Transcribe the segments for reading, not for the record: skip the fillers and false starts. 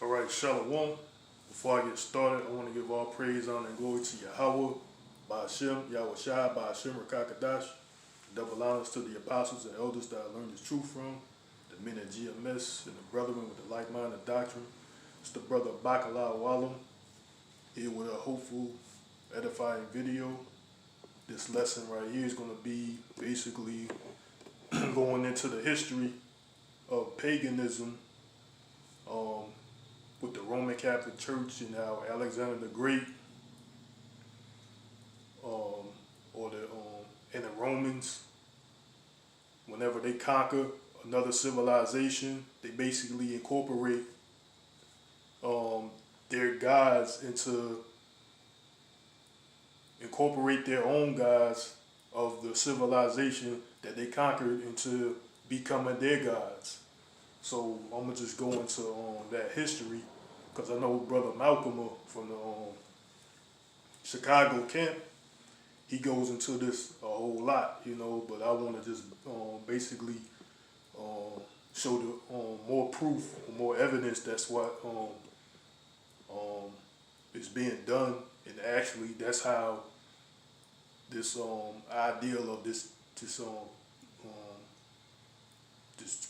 Alright, Shalom. Before I get started, I want to give all praise, honor, and glory to YAHAWAH, YAHAWAHSHI, Rakakadash. Double honors to the apostles and elders that I learned this truth from, the men at GMS, and the brethren with the like-minded doctrine. It's the brother Bakalau here with a hopeful, edifying video. This lesson right here is going to be basically going into the history of paganism with the Roman Catholic Church and how Alexander the Great and the Romans, whenever they conquer another civilization, they basically incorporate their gods incorporate their own gods of the civilization that they conquered into becoming their gods. So I'm gonna just go into that history because I know Brother Malcolm from the Chicago camp, he goes into this a whole lot, but I want to just basically show the more proof, more evidence that's what is being done, and actually that's how this ideal of this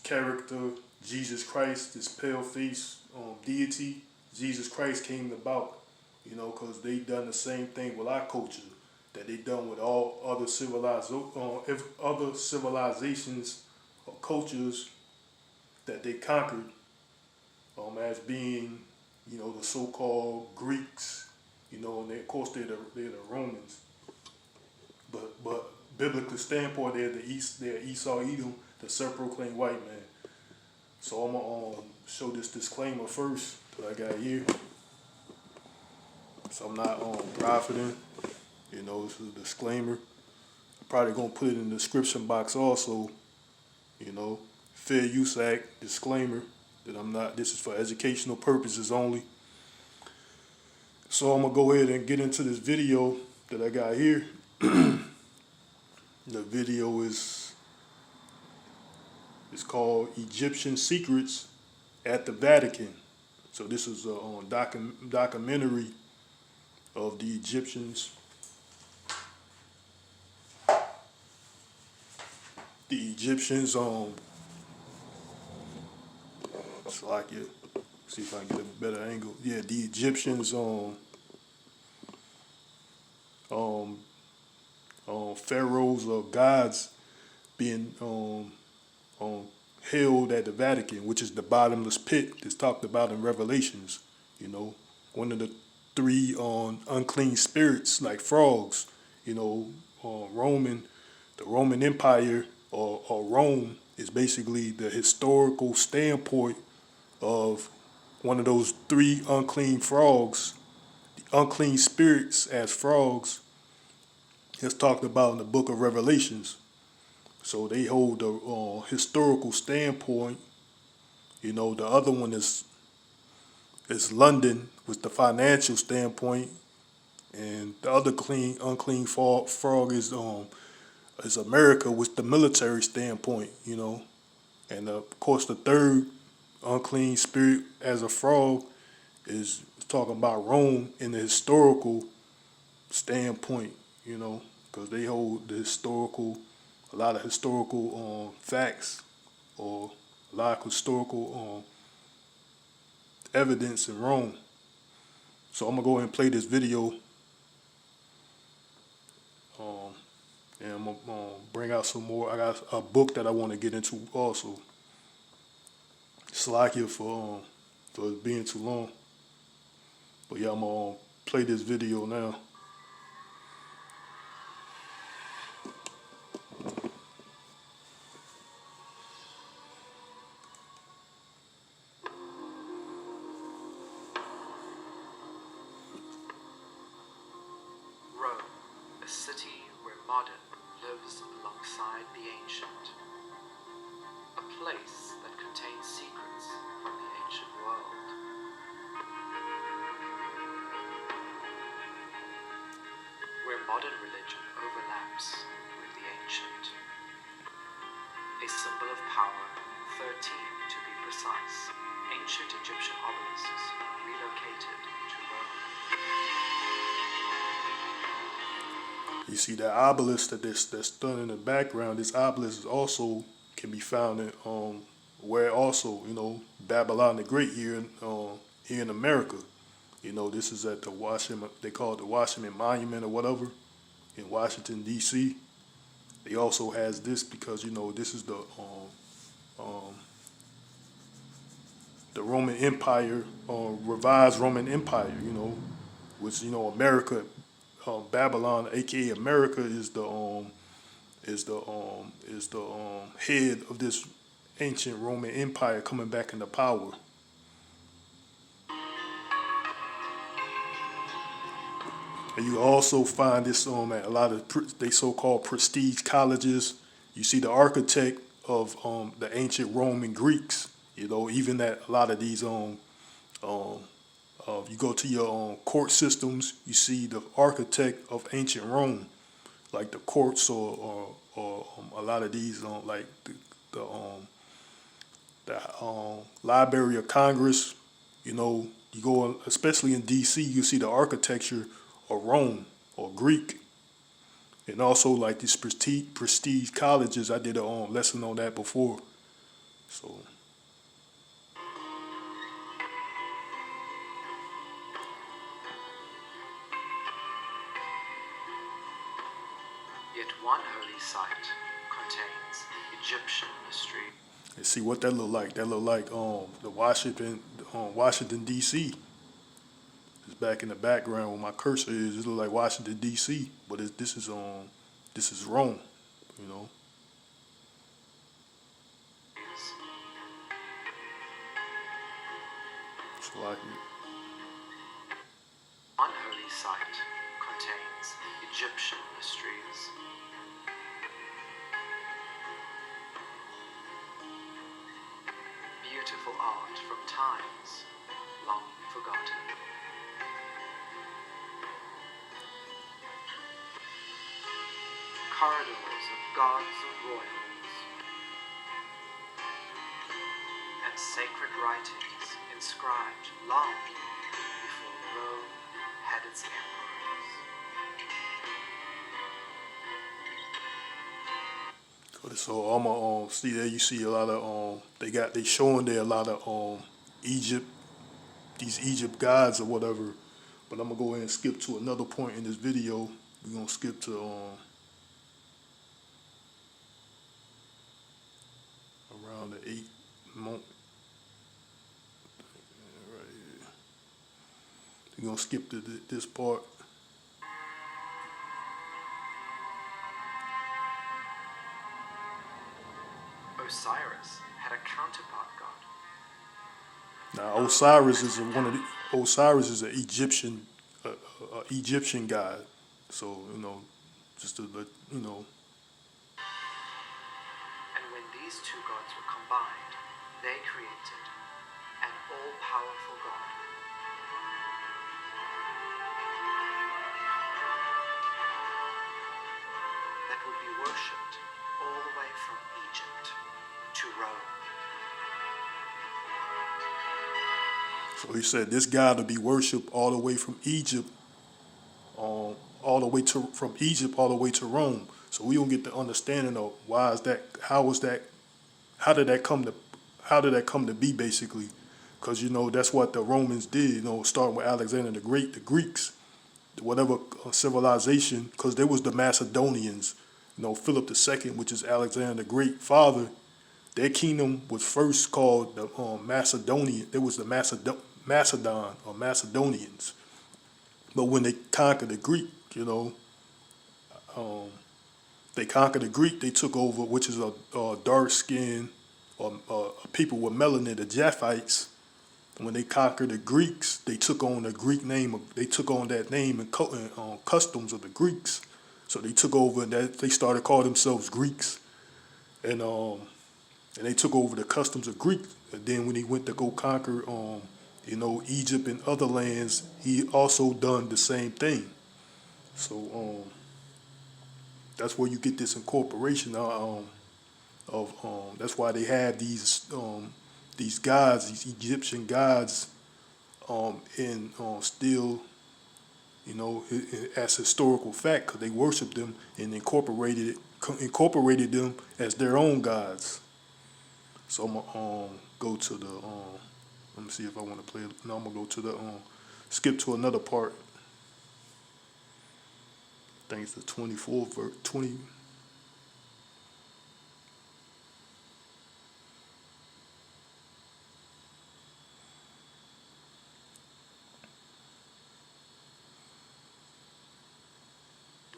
character, Jesus Christ, this pale-faced deity, Jesus Christ came about, because they done the same thing with our culture that they done with all other civilizations or cultures that they conquered, as being, the so-called Greeks, and of course they're the Romans. But biblical standpoint, they're Esau, Edom, the self-proclaimed white man. So I'm gonna show this disclaimer first that I got here. So I'm not profiting, this is a disclaimer. I'm probably gonna put it in the description box also, Fair Use Act disclaimer that this is for educational purposes only. So I'm gonna go ahead and get into this video that I got here. The video is called Egyptian Secrets at the Vatican. So this is a documentary of the Egyptians. It's like it. See if I can get a better angle. Yeah, the Egyptians pharaohs or gods being held at the Vatican, which is the bottomless pit that's talked about in Revelations. One of the three unclean spirits, like frogs. The Roman Empire or Rome is basically the historical standpoint of one of those three unclean frogs, the unclean spirits as frogs. It's talked about in the book of Revelations. So they hold the historical standpoint. The other one is London with the financial standpoint, and the other unclean frog is America with the military standpoint. And of course the third unclean spirit as a frog is talking about Rome in the historical standpoint. Because they hold a lot of historical facts or a lot of historical evidence in Rome. So I'm gonna go ahead and play this video, and I'm gonna bring out some more. I got a book that I want to get into also. Slack for it being too long, but yeah, I'm gonna play this video now. A city where modern lives alongside the ancient. A place that contains secrets from the ancient world. Where modern religion overlaps with the ancient. A symbol of power, 13 to be precise. Ancient Egyptian obelisks relocated to Rome. You see that obelisk that's done in the background. This obelisk is also can be found in where also Babylon the Great here in America. This is at the Washington. They call it the Washington Monument or whatever in Washington D.C. They also has this because this is the Roman Empire, revised Roman Empire. Which America, Babylon, aka America, is the head of this ancient Roman Empire coming back into power. And you also find this at a lot of they so-called prestige colleges. You see the architect of the ancient Roman Greeks. Even at a lot of these you go to your court systems, you see the architect of ancient Rome, like the courts or a lot of these like the Library of Congress. You go especially in D.C. You see the architecture of Rome or Greek, and also like these prestige colleges. I did a lesson on that before, so. Yet one holy site contains Egyptian mystery. And see what that look like. That look like the Washington D.C. It's back in the background where my cursor is. It look like Washington D.C. But this is Rome. It's like One holy site contains Egyptian mysteries. Beautiful art from times long forgotten. Corridors of gods and royals, and sacred writings inscribed long before Rome had its emperors. so. I'm see there. You see a lot of they showing there a lot of Egypt, these Egypt gods or whatever. But I'm gonna go ahead and skip to another point in this video. We're gonna skip to around the 8 month. Right here. We're gonna skip to this part. Osiris had a counterpart god. Now Osiris is Osiris is an Egyptian god. So just to let And when these two gods were combined, they created an all-powerful god. That would be worshipped all the way from Egypt to Rome. So he said this God to be worshipped all the way from Egypt, all the way from Egypt all the way to Rome. So we don't get the understanding of why is that, how is that, how did that come to be basically, because that's what the Romans did. Starting with Alexander the Great, the Greeks, whatever civilization, because there was the Macedonians. Philip II, which is Alexander the Great father. Their kingdom was first called the Macedonian. It was the Macedon or Macedonians. But when they conquered the Greek, they conquered the Greek. They took over, which is a dark skin or people with melanin, the Japhites. When they conquered the Greeks, they took on the Greek name. They took on that name and customs of the Greeks. So they took over, and that they started calling themselves Greeks, and they took over the customs of Greek. And then when he went to go conquer, Egypt and other lands, he also done the same thing. So that's where you get this incorporation of that's why they have these these gods, these Egyptian gods, and still, as historical fact, because they worshiped them and incorporated them as their own gods. So I'm gonna go to the let me see if I want to play. No, I'm gonna go to the skip to another part. I think it's the 24th verse. 20.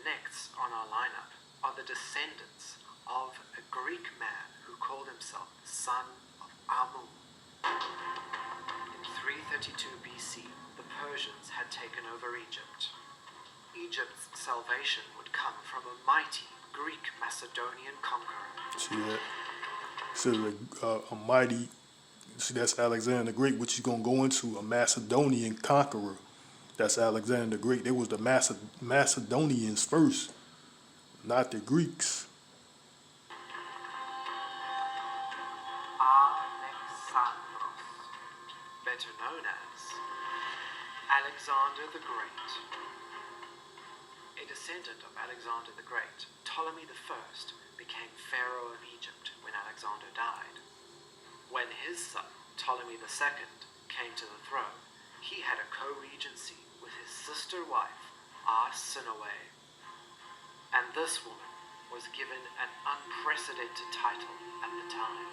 Next on our lineup are the descendants of a Greek man who called himself the son of Amun. In 332 BC, the Persians had taken over Egypt. Egypt's salvation would come from a mighty Greek Macedonian conqueror. See that? So a mighty. See, that's Alexander the Great, which he's gonna go into, a Macedonian conqueror. That's Alexander the Great. They was the Macedonians first, not the Greeks. Alexandros, better known as Alexander the Great. A descendant of Alexander the Great, Ptolemy I became pharaoh of Egypt when Alexander died. When his son, Ptolemy II, came to the throne, he had a co-regency with his sister wife, Arsinoe. And this woman was given an unprecedented title at the time.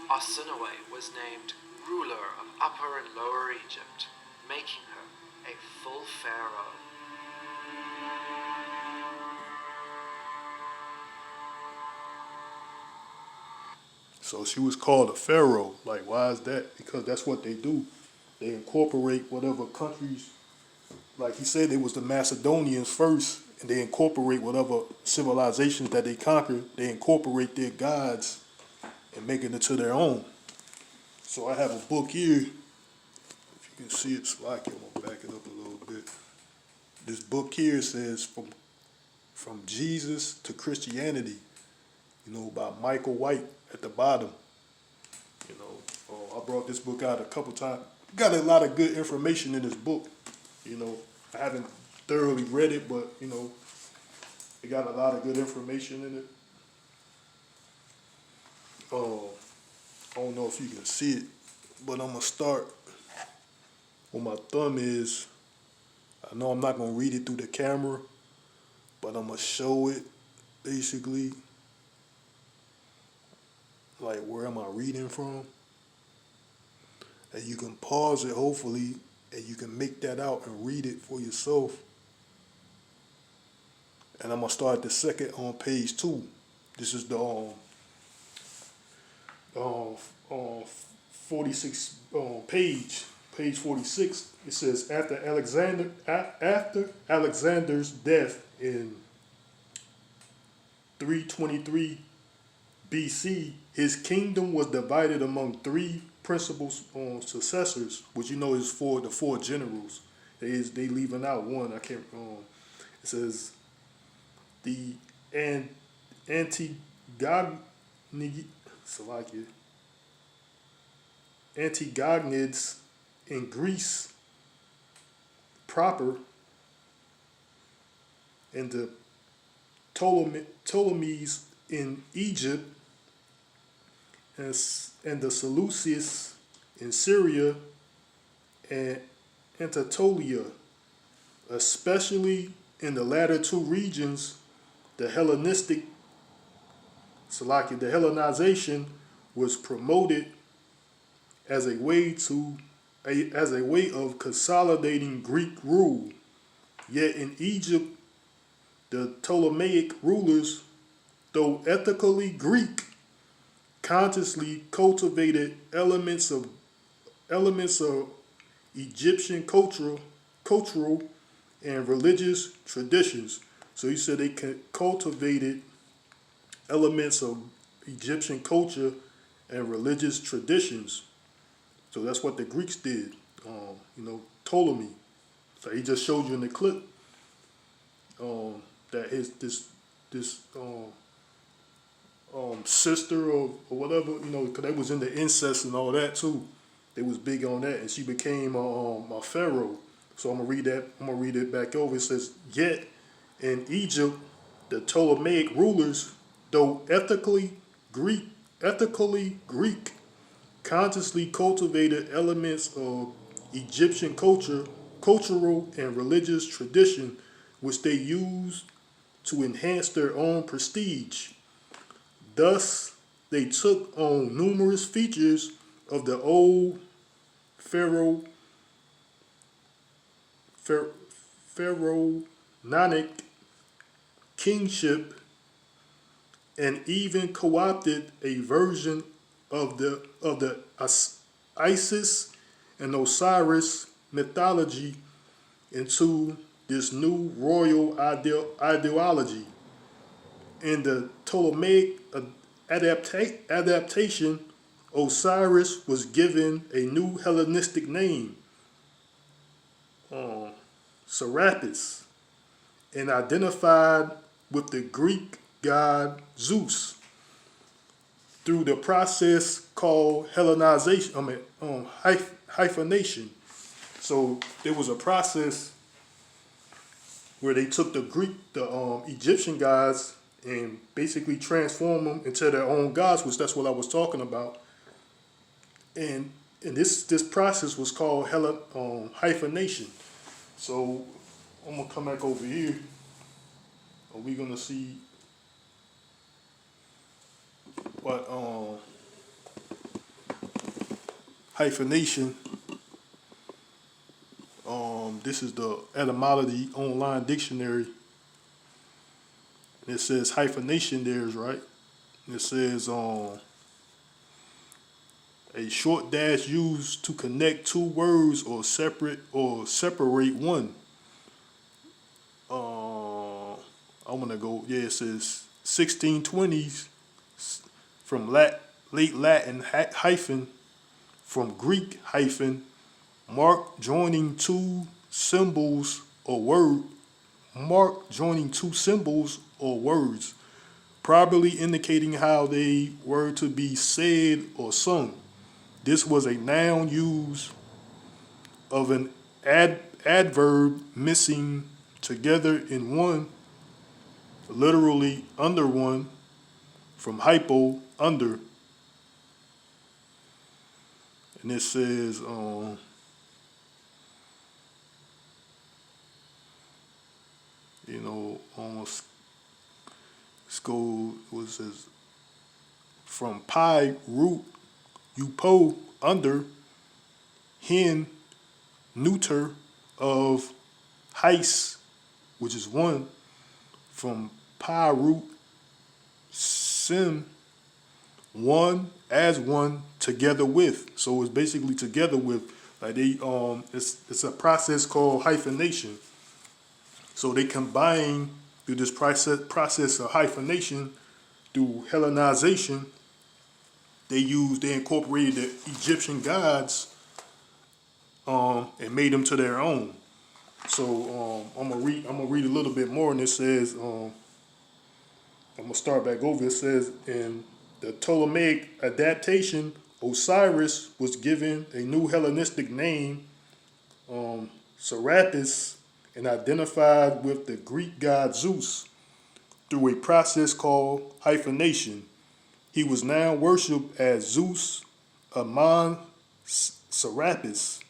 Arsinoe was named ruler of Upper and Lower Egypt, making her a full pharaoh. So she was called a pharaoh. Like, why is that? Because that's what they do. They incorporate whatever countries, like he said, it was the Macedonians first, and they incorporate whatever civilizations that they conquered. They incorporate their gods and make it into their own. So I have a book here. If you can see it, Slack, I'm gonna back it up a little bit. This book here says from Jesus to Christianity, by Michael White at the bottom. I brought this book out a couple times. Got a lot of good information in this book. I haven't thoroughly read it, but it got a lot of good information in it. I don't know if you can see it, but I'm gonna start where my thumb is. I know I'm not gonna read it through the camera, but I'm gonna show it basically. Like, where am I reading from? And you can pause it, hopefully, and you can make that out and read it for yourself. And I'm gonna start the second on page 2. This is the 46 page 46. It says after Alexander's death in 323 BC, his kingdom was divided among 3 principal successors, which is for the 4 generals. They leaving out one. I can't. It says the Antigonids in Greece proper, and the Ptolemies in Egypt, and the Seleucids in Syria and Anatolia, especially in the latter 2 regions. The Hellenization was promoted as a way of consolidating Greek rule. Yet in Egypt, the Ptolemaic rulers, though ethically Greek, consciously cultivated elements of Egyptian cultural and religious traditions. So he said they cultivated elements of Egyptian culture and religious traditions. So that's what the Greeks did. Ptolemy. So he just showed you in the clip that sister or whatever, you know, because they was into incest and all that too. They was big on that, and she became a pharaoh. So I'm gonna read that. I'm gonna read it back over. It says, "Yet in Egypt, the Ptolemaic rulers, though ethically Greek, consciously cultivated elements of Egyptian cultural and religious tradition, which they used to enhance their own prestige. Thus, they took on numerous features of the old pharaoh, pharaonic kingship, and even co-opted a version of the Isis and Osiris mythology into this new royal ideology. In the Ptolemaic adaptation, Osiris was given a new Hellenistic name, Serapis, and identified with the Greek god Zeus through the process called Hellenization. Hyphenation. So there was a process where they took the Egyptian gods and basically transformed them into their own gods, which that's what I was talking about. And this process was called hyphenation. So I'm gonna come back over here. Are we gonna see what hyphenation? This is the etymology online dictionary. It says hyphenation there is right. It says a short dash used to connect two words or separate one. I'm gonna go. Yeah, it says 1620s from late Latin hyphen, from Greek hyphen, mark joining two symbols or words, probably indicating how they were to be said or sung. This was a noun used of an adverb missing together in one, literally under one, from hypo, under. And it says, almost, let's go, what it says, from pi, root, upo, under, hen, neuter, of heis, which is one, from pi, root, sim, one, as one, together with. So it's basically together with, like they, it's a process called hyphenation. So they combine through this process of hyphenation, through Hellenization. They incorporated the Egyptian gods, and made them to their own. So I'm gonna read a little bit more, and it says, I'm gonna start back over. It says, in the Ptolemaic adaptation, Osiris was given a new Hellenistic name, Serapis, and identified with the Greek god Zeus through a process called hyphenation. He was now worshipped as Zeus Amon Serapis.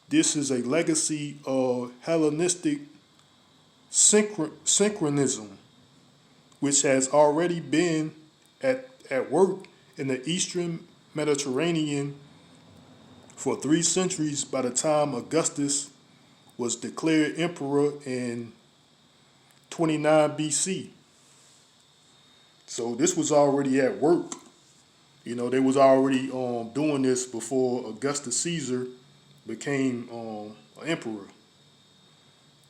This is a legacy of Hellenistic syncretism, which has already been at work in the Eastern Mediterranean for 3 centuries by the time Augustus was declared emperor in 29 BC. So this was already at work. You know, they was already doing this before Augustus Caesar became an emperor.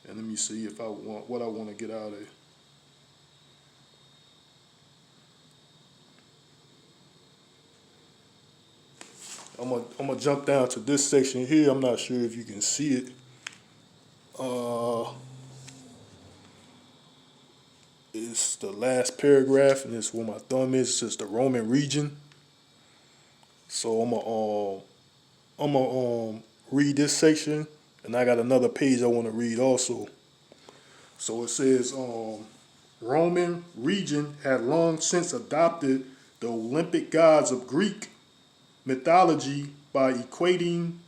And let me see if I want to get out of it. I'm gonna jump down to this section here. I'm not sure if you can see it. it's the last paragraph, and it's where my thumb is. It says the Roman region. So I'm gonna read this section, and I got another page I want to read also. So it says, Roman region had long since adopted the Olympic gods of Greek mythology by equating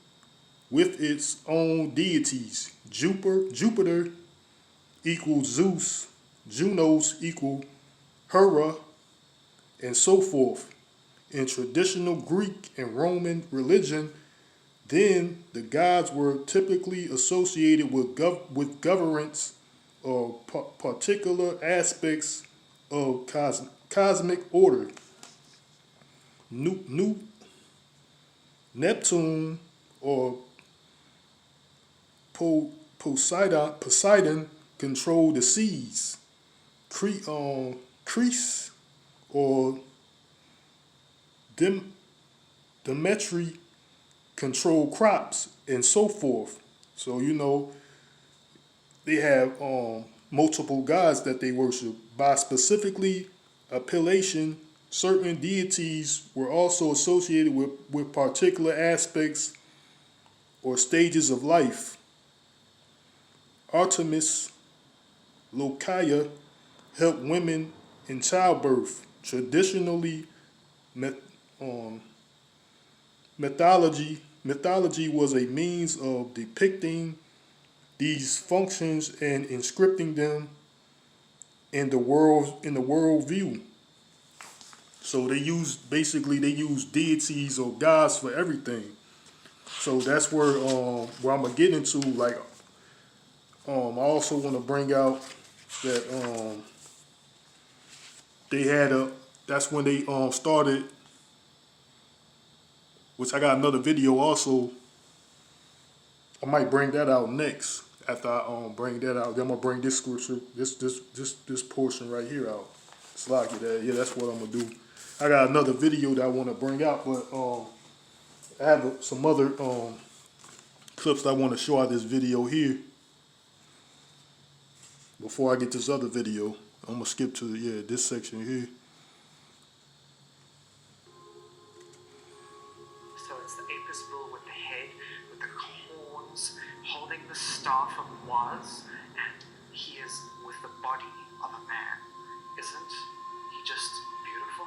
with its own deities. Jupiter equals Zeus, Junos equal Hera, and so forth. In traditional Greek and Roman religion, then the gods were typically associated with governance or particular aspects of cosmic order. New Neptune or Poseidon controlled the seas. Crease or Demetri control crops and so forth. So they have multiple gods that they worship. By specifically appellation, certain deities were also associated with particular aspects or stages of life. Artemis Locaia helped women in childbirth. Traditionally, mythology was a means of depicting these functions and inscripting them in the world view. So they use deities or gods for everything. So that's where I'm gonna get into. Like, I also want to bring out that they had that's when they started, which I got another video also. I might bring that out next. After I bring that out, then I'm gonna bring this scripture, this portion right here out. It's like that. Yeah, that's what I'm gonna do. I got another video that I want to bring out, but I have some other clips that I want to show out this video here. Before I get this other video, I'm gonna skip to this section here. So it's the Apis bull with the head, with the horns, holding the staff of was, and he is with the body of a man. Isn't he just beautiful?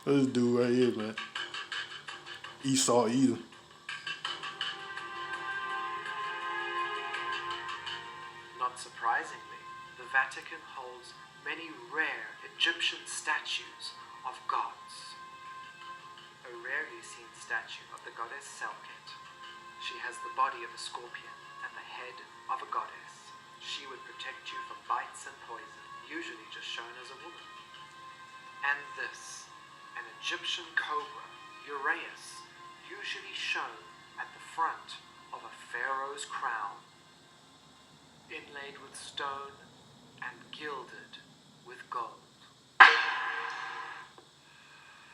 This dude right here, man. Esau Edom. Not surprisingly, the Vatican holds many rare Egyptian statues of gods. A rarely seen statue of the goddess Selket. She has the body of a scorpion and the head of a goddess. She would protect you from bites and poison, usually just shown as a woman. And this, an Egyptian cobra, Uraeus, usually shown at the front of a pharaoh's crown, inlaid with stone and gilded with gold.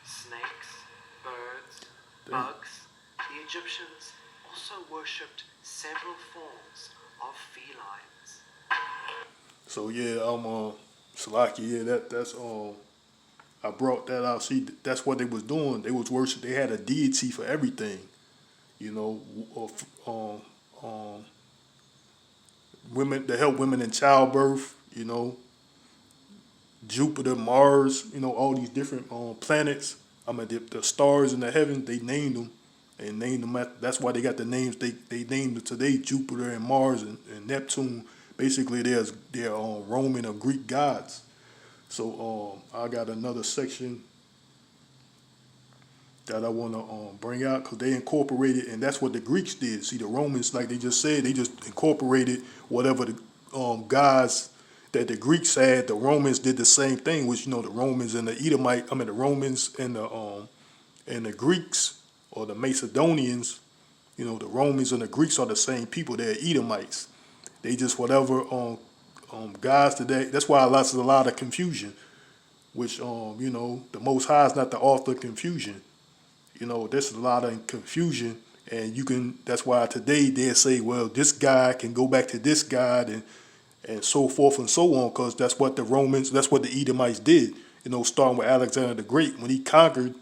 Snakes, birds, bugs. The Egyptians also worshipped several forms of felines. So Salaki, that's I brought that out. See, that's what they was doing. They was worship. They had a deity for everything, women to help women in childbirth. Jupiter, Mars. All these different planets. I mean, the stars in the heavens. They named them and named them. That's why they got the names. They named them today Jupiter and Mars and Neptune. Basically, they're Roman or Greek gods. So I got another section that I want to bring out because they incorporated, and that's what the Greeks did. See, the Romans, like they just said, they just incorporated whatever the gods that the Greeks had. The Romans did the same thing, which the Romans and the Romans and the Greeks or the Macedonians. The Romans and the Greeks are the same people. They're Edomites. They just whatever gods today. That's why there's a lot of confusion. Which the Most High is not the author of confusion. There's a lot of confusion, and that's why today they say, well, this guy can go back to this God, and so forth and so on, because that's what the Edomites did. Starting with Alexander the Great, when he conquered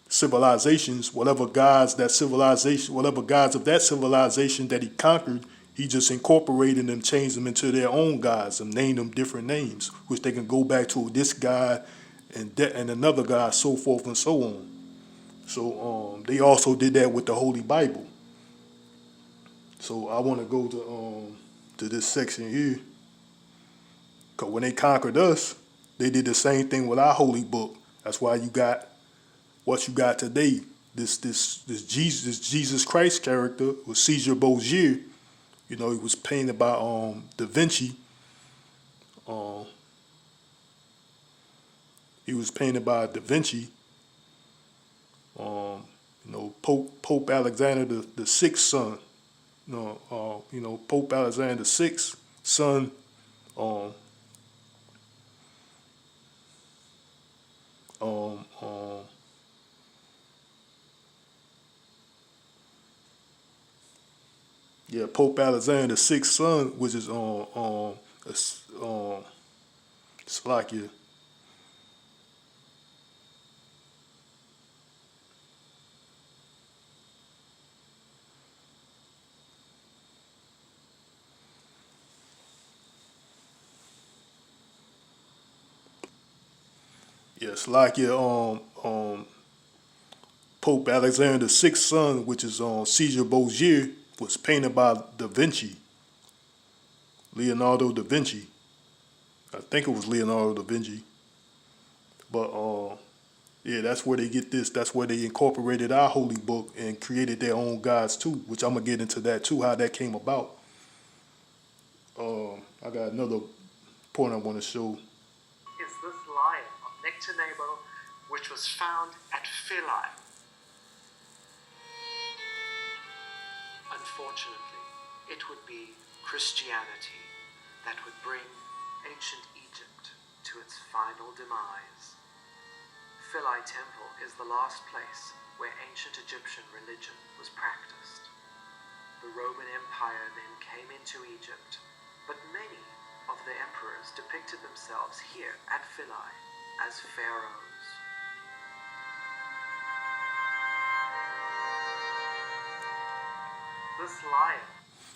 civilizations, whatever gods of that civilization that he conquered, he just incorporated them, changed them into their own gods, and named them different names, which they can go back to this god and another god, so forth and so on. So they also did that with the Holy Bible. So I want to go to this section here, because when they conquered us, they did the same thing with our holy book. That's why you got what you got today. This Jesus Christ character was Caesar Borgia. He was painted by Da Vinci. Um, he was painted by Da Vinci. Pope Alexander the Sixth son. Pope Alexander the Sixth son. Um, um, um, yeah, Pope Alexander the Sixth son, which is Slovakia. Yeah, Slovakia. Pope Alexander the Sixth son, which is Caesar Borgia, was painted by Da Vinci, Leonardo da Vinci. I think it was Leonardo da Vinci. But yeah, that's where they get this. That's where they incorporated our holy book and created their own gods too, which I'm gonna get into that too, how that came about. I got another point I want to show. Is this lion of Nectanebo, which was found at Philae. Unfortunately, it would be Christianity that would bring ancient Egypt to its final demise. Philae Temple is the last place where ancient Egyptian religion was practiced. The Roman Empire then came into Egypt, but many of the emperors depicted themselves here at Philae as pharaohs. This lion.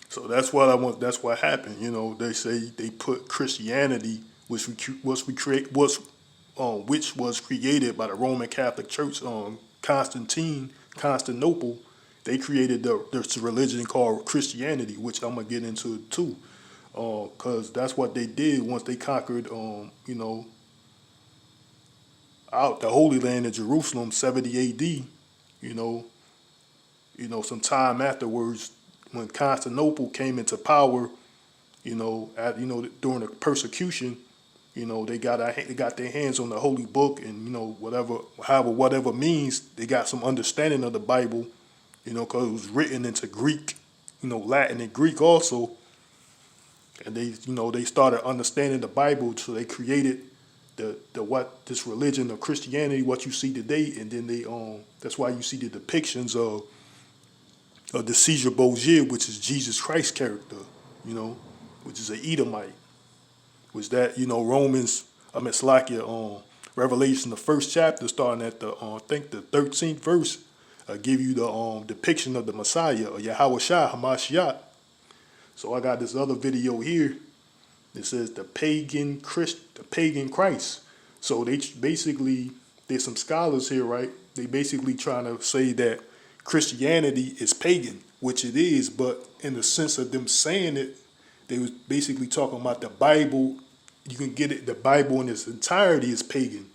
So that's what I want. That's what happened. They say they put Christianity, which was created by the Roman Catholic Church. Constantinople, they created this religion called Christianity, which I'm gonna get into too, because that's what they did once they conquered, out the Holy Land in Jerusalem, 70 A.D. You know, some time afterwards, when Constantinople came into power, during the persecution, they got their hands on the holy book, and whatever means, they got some understanding of the Bible, because it was written into Greek, Latin and Greek also, and they started understanding the Bible, so they created this religion of Christianity, what you see today, and then that's why you see the depictions of the Caesar Borgia, which is Jesus Christ character, which is an Edomite, which that Revelation, the first chapter, starting at the I think the 13th verse, give you the depiction of the Messiah, or YAHAWAHSHI, Hamashiach. So I got this other video here that says the pagan Christ. So there's some scholars here, right? They basically trying to say that Christianity is pagan, which it is, but in the sense of them saying it, they was basically talking about the Bible. You can get it, the Bible in its entirety is pagan,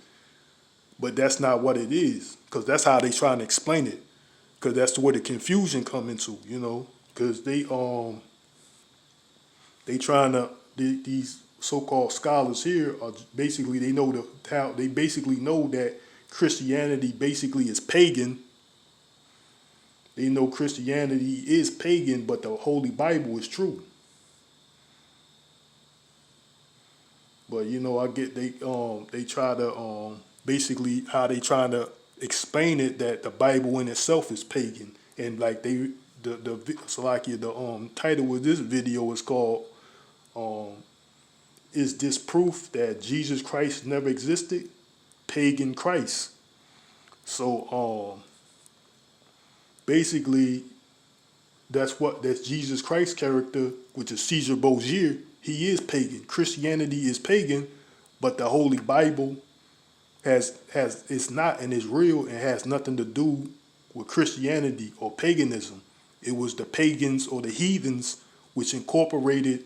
but that's not what it is, because that's how they trying to explain it, because that's where the confusion come into, because these so-called scholars here are basically, they basically know that Christianity basically is pagan. They know Christianity is pagan, but the Holy Bible is true. But I get they try to basically how they trying to explain it, that the Bible in itself is pagan, and like the title of this video is called is this proof that Jesus Christ never existed? Pagan Christ. So basically that's Jesus Christ's character, which is Caesar Borgia. He is pagan. Christianity is pagan, but the Holy Bible has it's not and is real and has nothing to do with Christianity or paganism. It was the pagans or the heathens which incorporated,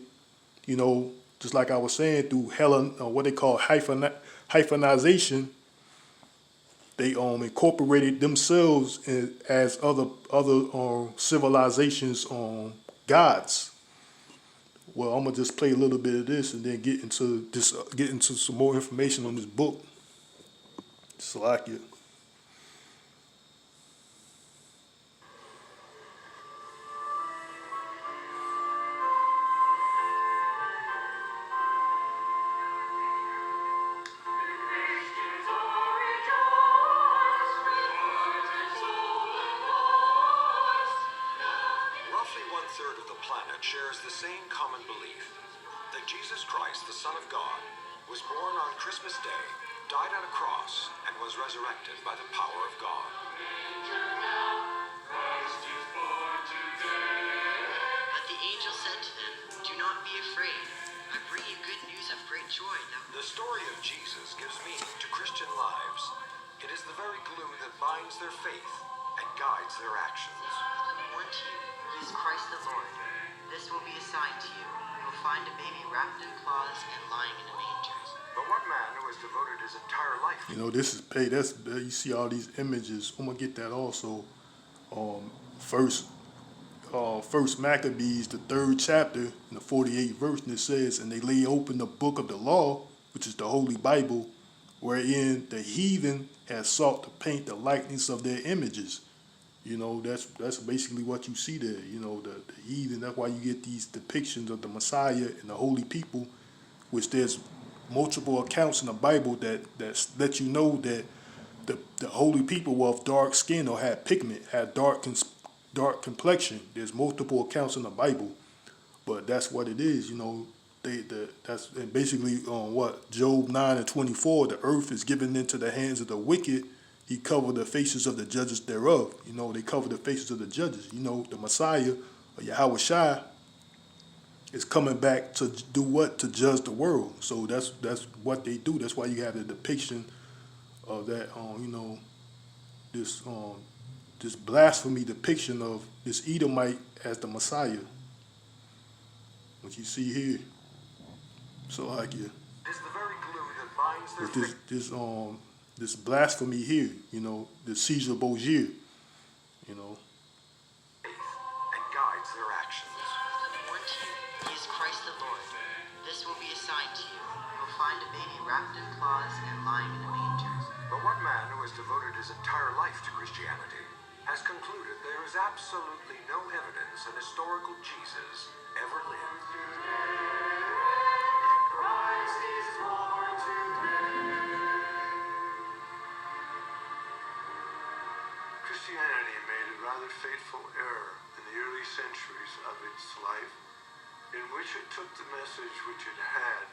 just like I was saying, through Helen, what they call hyphenization. They incorporated themselves as other civilizations gods. Well, I'm gonna just play a little bit of this and then get into some more information on this book. Salakia. Roughly one-third of the planet shares the same common belief that Jesus Christ, the Son of God, was born on Christmas Day, died on a cross, and was resurrected by the power of God. But the angel said to them, "Do not be afraid. I bring you good news of great joy that The story of Jesus gives meaning to Christian lives. It is the very glue that binds their faith and guides their actions. born to you. He is Christ the Lord. This will be a sign to you. You will find a baby wrapped in cloths and lying in a manger." But what man who has devoted his entire life This is paid. That's you see all these images. I'm gonna get that also. First Maccabees, the 3rd chapter, in the 48th verse, and it says, "And they lay open the book of the law, which is the Holy Bible, wherein the heathen has sought to paint the likeness of their images." That's basically what you see there. The heathen. That's why you get these depictions of the Messiah and the holy people, which there's multiple accounts in the Bible that let you know that the holy people were of dark skin or had pigment, had dark complexion. There's multiple accounts in the Bible, but that's what it is. That's and basically what Job 9:24. The earth is given into the hands of the wicked. He covered the faces of the judges thereof. They cover the faces of the judges. The Messiah, or YAHAWAHSHI, is coming back to do what? To judge the world. So that's what they do. That's why you have the depiction of that. This blasphemy depiction of this Edomite as the Messiah, what you see here. So like yeah, is the very glue that binds their with faith. this blasphemy here, the Caesar Borgia, And guides their actions. Born to you. He is Christ the Lord. This will be a sign to you. You will find a baby wrapped in cloths and lying in a manger. But what man who has devoted his entire life to Christianity has concluded there is absolutely no evidence an historical Jesus ever lived. Christ is born today. Christianity made a rather fateful error in the early centuries of its life, in which it took the message which it had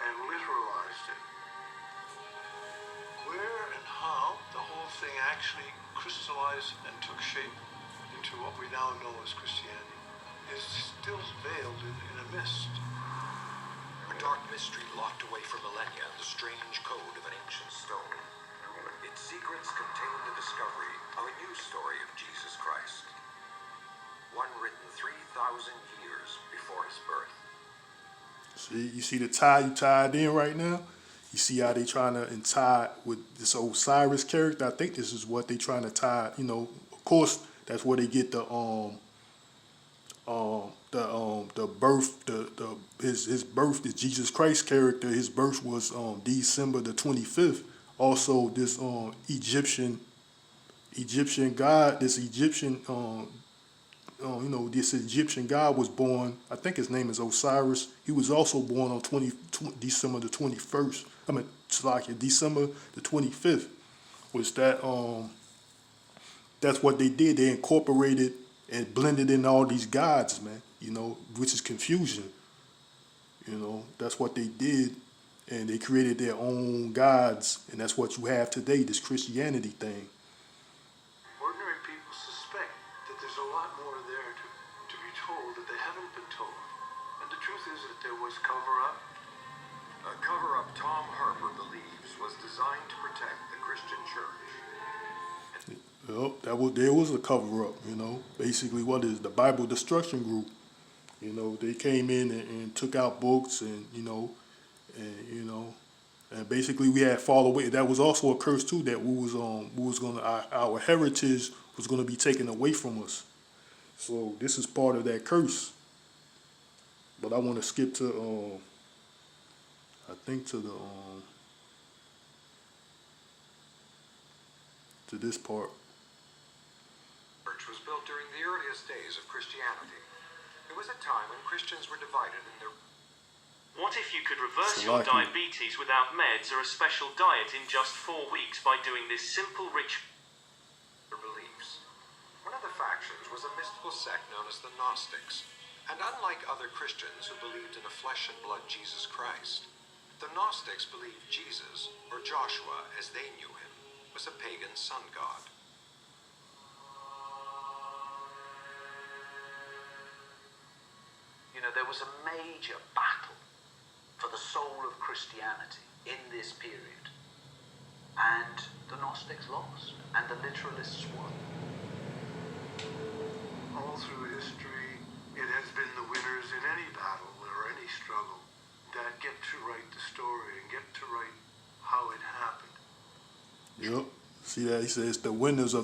and literalized it. Where and how the whole thing actually crystallized and took shape into what we now know as Christianity is still veiled in a mist. A dark mystery locked away for millennia in the strange code of an ancient stone. Its secrets contain the discovery of a new story of Jesus Christ. One written 3,000 years before his birth. See, you see the tie you tied in right now? You see how they trying to tie with this Osiris character? I think this is what they trying to tie, of course, that's where they get the birth, his birth, the Jesus Christ character. His birth was December the 25th. Also, this Egyptian god, this Egyptian god was born. I think his name is Osiris. He was also born on December the 21st. December the 25th. Was that's what they did. They incorporated and blended in all these gods, man. Which is confusion. You know, that's what they did, and they created their own gods, and that's what you have today, this Christianity thing. Ordinary people suspect that there's a lot more there to be told that they haven't been told. And the truth is that there was cover-up. A cover-up Tom Harper believes was designed to protect the Christian church. Yep, there was a cover-up, you know. Basically, what is the Bible Destruction Group? You know, they came in and took out books, and and basically we had fall away. That was also a curse too. That our heritage was gonna be taken away from us. So this is part of that curse. But I want to skip to I think to this part. Church was built during the earliest days of Christianity. It was a time when Christians were divided in their... What if you could reverse your diabetes without meds or a special diet in just 4 weeks by doing this simple rich beliefs? One of the factions was a mystical sect known as the Gnostics. And unlike other Christians who believed in a flesh and blood Jesus Christ, the Gnostics believed Jesus, or Joshua as they knew him, was a pagan sun god. You know, there was a major battle for the soul of Christianity in this period. And the Gnostics lost, and the literalists won. All through history, it has been the winners in any battle or any struggle that get to write the story and get to write how it happened. Yep. See that? He says the winners who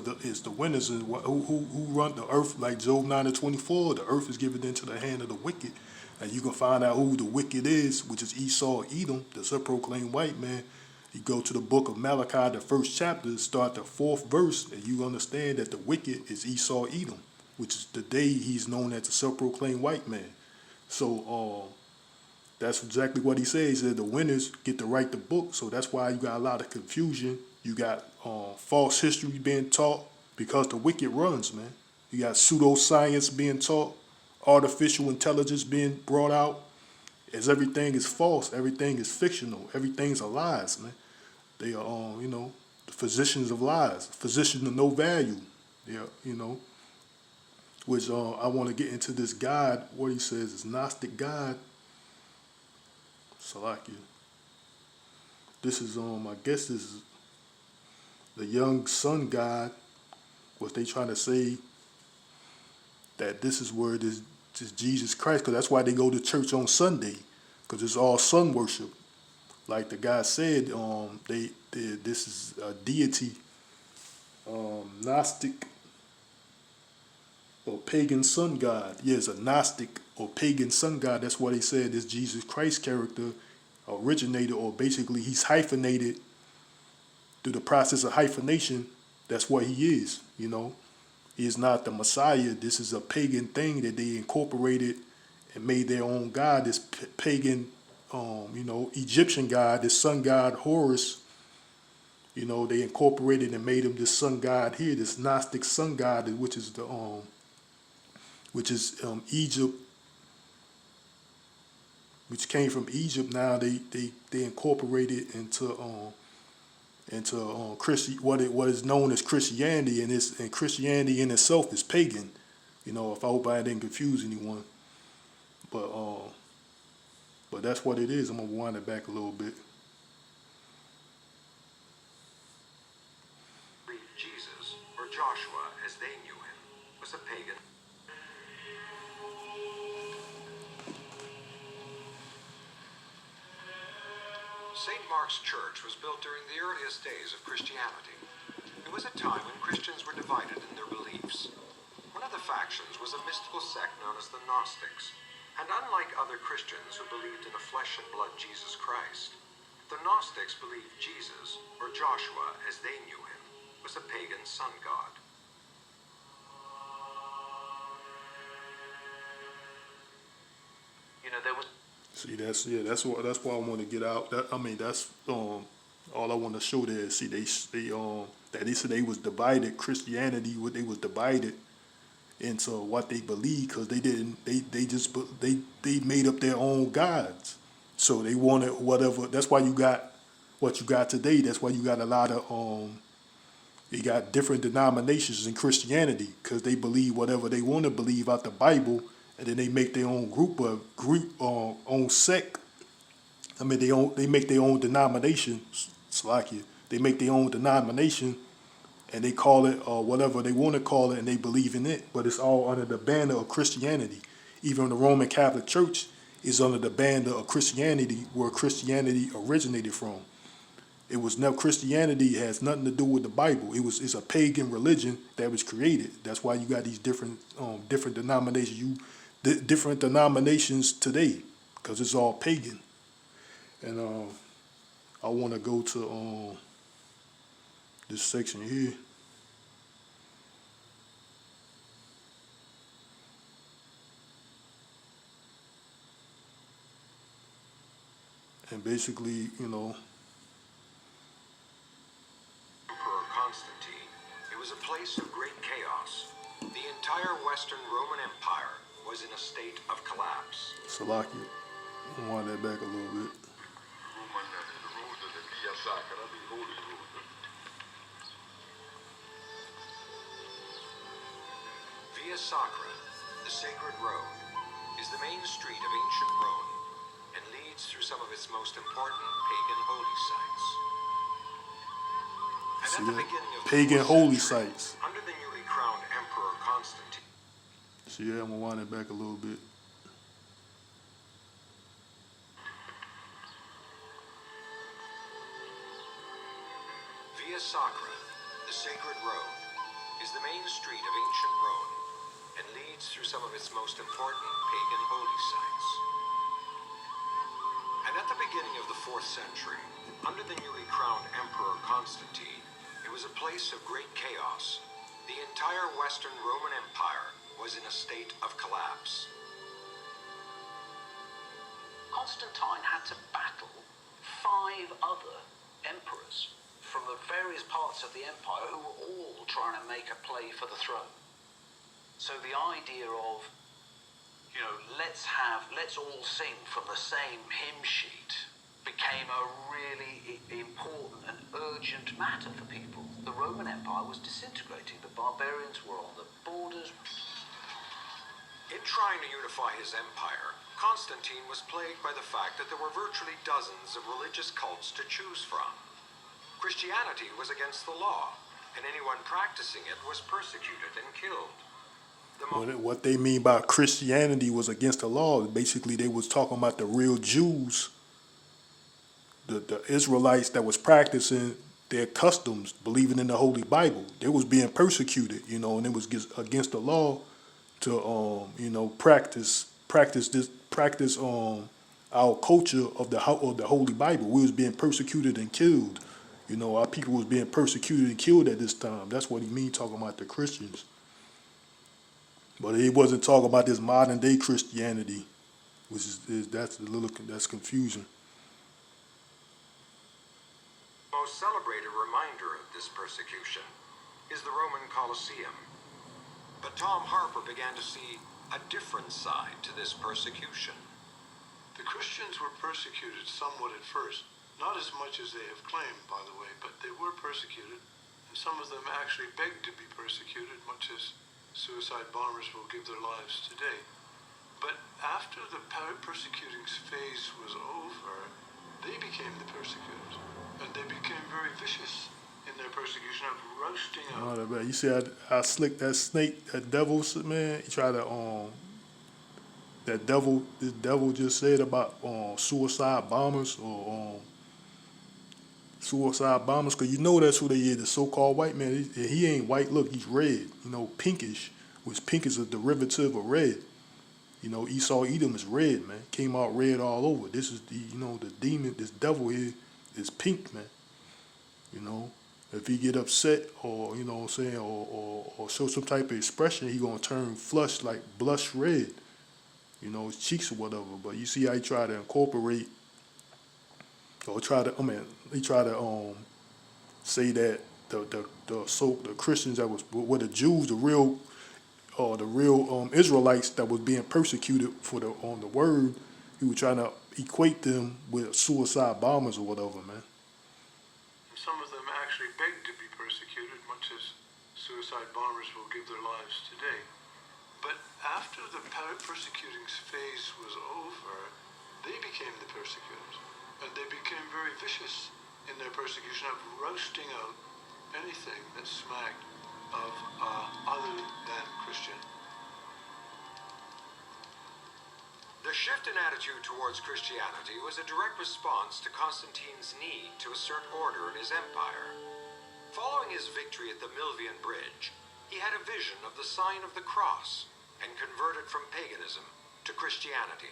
run the earth, like Job 9:24. The earth is given into the hand of the wicked, and you can find out who the wicked is, which is Esau, Edom, the self-proclaimed white man. You go to the book of Malachi, the 1st chapter, start the 4th verse, and you understand that the wicked is Esau, Edom, which is today he's known as the self-proclaimed white man. So that's exactly what he says. He said the winners get to write the book, so that's why you got a lot of confusion. You got false history being taught because the wicked runs, man. You got pseudoscience being taught, artificial intelligence being brought out, as everything is false, everything is fictional, everything's a lies, man. They are, the physicians of lies, physicians of no value. Yeah, which I want to get into this guide. What he says is Gnostic guide. Salakia. This is I guess this is the young sun god. Was they trying to say that this is where it is Jesus Christ? Because that's why they go to church on Sunday, because it's all sun worship. Like the guy said, this is a deity, Gnostic or pagan sun god. Yes, a Gnostic or pagan sun god. That's what he said. This Jesus Christ character originated, or basically he's hyphenated through the process of hyphenation. That's what he is. He is not the Messiah. This is a pagan thing that they incorporated and made their own god. This pagan, Egyptian god, this sun god Horus. They incorporated and made him this sun god here, this Gnostic sun god, which is Egypt, which came from Egypt. Now they incorporated into what is known as Christianity, and Christianity in itself is pagan. If I hope I didn't confuse anyone, but that's what it is. I'm gonna wind it back a little bit. Jesus, or Joshua as they knew him, was a pagan. St. Mark's Church was built during the earliest days of Christianity. It was a time when Christians were divided in their beliefs. One of the factions was a mystical sect known as the Gnostics. And unlike other Christians who believed in a flesh and blood Jesus Christ, the Gnostics believed Jesus, or Joshua as they knew him, was a pagan sun god. There was... See, that's why I want to get out. That's all I want to show there. See, they said they was divided. Christianity, they was divided into what they believe, because they didn't, they made up their own gods. So they wanted whatever. That's why you got what you got today. That's why you got a lot of you got different denominations in Christianity, because they believe whatever they want to believe out the Bible, and then they make their own own sect. I mean, they make their own denomination. Slakia. They make their own denomination, and they call it whatever they want to call it, and they believe in it. But it's all under the banner of Christianity. Even the Roman Catholic Church is under the banner of Christianity, where Christianity originated from. It was never, Christianity has nothing to do with the Bible. It's a pagan religion that was created. That's why you got these different denominations. Different denominations today, because it's all pagan. And I want to go to this section here. And basically, Emperor Constantine, it was a place of great chaos. The entire Western Roman Empire was in a state of collapse. Salakia, wind that back a little bit. Via Sacra, the sacred road, is the main street of ancient Rome and leads through some of its most important pagan holy sites. And See at the that? beginning of the Pagan 4th holy century, sites. under the newly crowned Emperor Constantine, So yeah, I'm gonna wind it back a little bit. Via Sacra, the sacred road, is the main street of ancient Rome and leads through some of its most important pagan holy sites. And at the beginning of the 4th century, under the newly crowned Emperor Constantine, it was a place of great chaos. The entire Western Roman Empire was in a state of collapse. Constantine had to battle 5 other emperors from the various parts of the empire who were all trying to make a play for the throne. So the idea of, let's all sing from the same hymn sheet became a really important and urgent matter for people. The Roman Empire was disintegrating. The barbarians were on the borders. In trying to unify his empire, Constantine was plagued by the fact that there were virtually dozens of religious cults to choose from. Christianity was against the law, and anyone practicing it was persecuted and killed. What they mean by Christianity was against the law, basically they was talking about the real Jews, the Israelites that was practicing their customs, believing in the Holy Bible. They was being persecuted, and it was against the law to practice our culture of the Holy Bible. We was being persecuted and killed. Our people was being persecuted and killed at this time. That's what he mean talking about the Christians. But he wasn't talking about this modern day Christianity, which that's confusion. The most celebrated reminder of this persecution is the Roman Colosseum. But Tom Harper began to see a different side to this persecution. The Christians were persecuted somewhat at first, not as much as they have claimed, by the way, but they were persecuted, and some of them actually begged to be persecuted, much as suicide bombers will give their lives today. But after the persecuting phase was over, they became the persecutors, and they became very vicious in their persecution of roasting out. Oh, you see how slick that snake, that devil, man, he tried to, this devil just said about suicide bombers or suicide bombers, because that's who they is, the so-called white man. He ain't white, look, he's red, pinkish, which pink is a derivative of red. Esau Edom is red, man, came out red all over. This is the demon, this devil here is pink, man. If he get upset or, or show some type of expression, he gonna turn flush, like blush red, his cheeks or whatever. But you see how he try to incorporate, or he try to say that the Christians that were the Jews, the real the real Israelites that was being persecuted for the word, he was trying to equate them with suicide bombers or whatever, man. Some of them actually begged to be persecuted, much as suicide bombers will give their lives today. But after the persecuting phase was over, they became the persecutors. And they became very vicious in their persecution of roasting out anything that smacked of other than Christian. The shift in attitude towards Christianity was a direct response to Constantine's need to assert order in his empire. Following his victory at the Milvian Bridge, he had a vision of the sign of the cross and converted from paganism to Christianity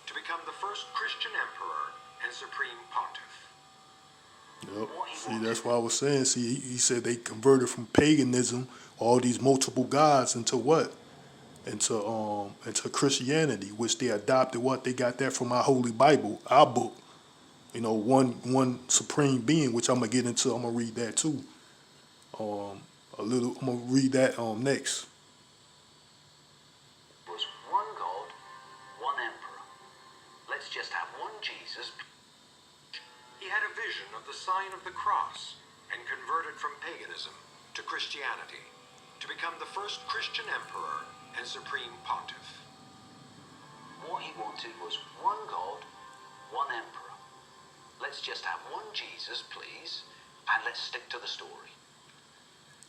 to become the first Christian emperor and supreme pontiff. Yep. See, that's what I was saying. See, he said they converted from paganism, all these multiple gods, into what? Into Christianity, which they adopted. What they got that from our Holy Bible, our book. You know, one supreme being, which I'm gonna get into. I'm gonna read that too. I'm gonna read that next. Was one God, one emperor. Let's just have one Jesus. He had a vision of the sign of the cross and converted from paganism to Christianity to become the first Christian emperor and supreme pontiff. What he wanted was one God, one emperor. Let's just have one Jesus, please, and let's stick to the story.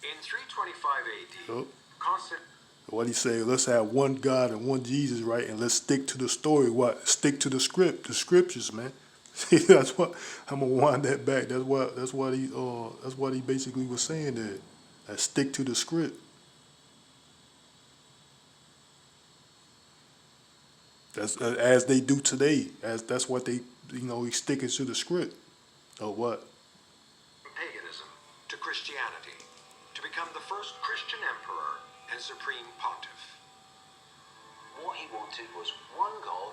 In 325 AD, Yep. Constantine What he say? Let's have one God and one Jesus, right? And let's stick to the story. What? Stick to the scriptures, man. See, that's what I'm gonna wind that back. That's what he basically was saying there. Let's stick to the script. That's as they do today. That's what they, he's sticking to the script. Or what? paganism to Christianity to become the first Christian emperor and supreme pontiff. What he wanted was one God,